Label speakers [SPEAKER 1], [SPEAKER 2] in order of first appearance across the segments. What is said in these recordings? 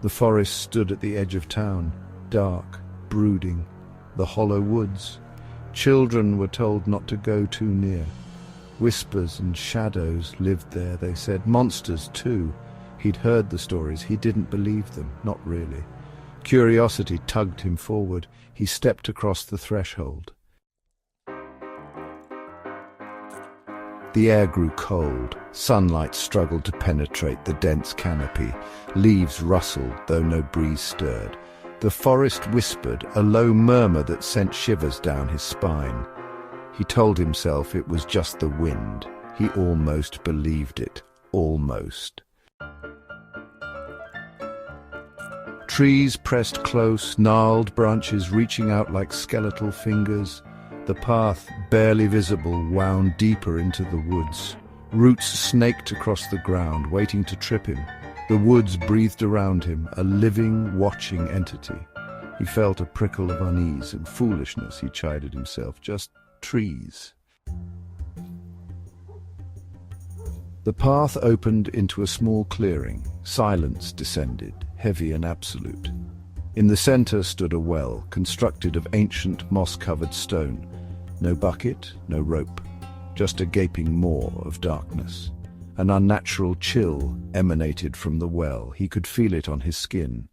[SPEAKER 1] The forest stood at the edge of town, dark, brooding, the hollow woods. Children were told not to go too near. Whispers and shadows lived there, they said. Monsters, too. He'd heard the stories. He didn't believe them, not really. Curiosity tugged him forward. He stepped across the threshold. The air grew cold. Sunlight struggled to penetrate the dense canopy. Leaves rustled, though no breeze stirred. The forest whispered, a low murmur that sent shivers down his spine. He told himself it was just the wind. He almost believed it. Almost. Trees pressed close, gnarled branches reaching out like skeletal fingers. The path, barely visible, wound deeper into the woods. Roots snaked across the ground, waiting to trip him. The woods breathed around him, a living, watching entity. He felt a prickle of unease and foolishness, he chided himself. Just trees. The path opened into a small clearing. Silence descended, heavy and absolute. In the center stood a well, constructed of ancient moss-covered stone. No bucket, no rope, just a gaping maw of darkness. An unnatural chill emanated from the well. He could feel it on his skin.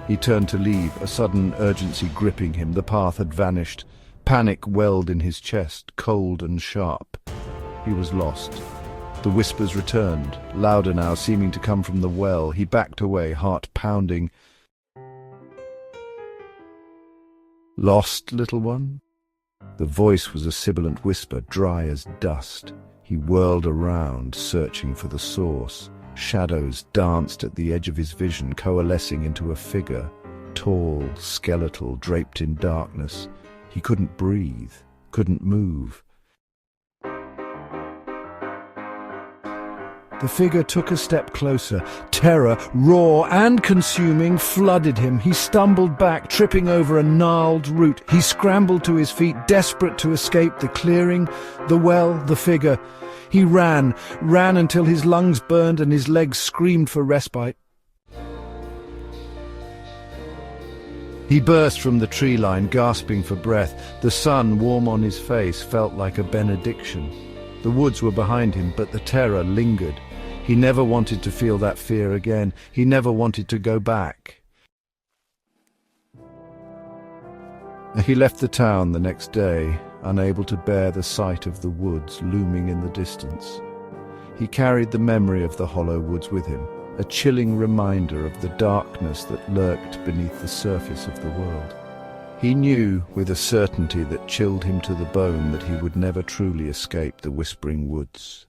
[SPEAKER 1] He turned to leave, a sudden urgency gripping him. The path had vanished. Panic welled in his chest, cold and sharp. He was lost. The whispers returned, louder now, seeming to come from the well. He backed away, heart pounding. "Lost, little one?" The voice was a sibilant whisper, dry as dust. He whirled around, searching for the source. Shadows danced at the edge of his vision, coalescing into a figure. Tall, skeletal, draped in darkness. He couldn't breathe, couldn't move. The figure took a step closer. Terror, raw and consuming, flooded him. He stumbled back, tripping over a gnarled root. He scrambled to his feet, desperate to escape the clearing, the well, the figure. He ran until his lungs burned and his legs screamed for respite. He burst from the tree line, gasping for breath. The sun, warm on his face, felt like a benediction. The woods were behind him, but the terror lingered. He never wanted to feel that fear again. He never wanted to go back. He left the town the next day, unable to bear the sight of the woods looming in the distance. He carried the memory of the hollow woods with him, a chilling reminder of the darkness that lurked beneath the surface of the world. He knew with a certainty that chilled him to the bone that he would never truly escape the whispering woods.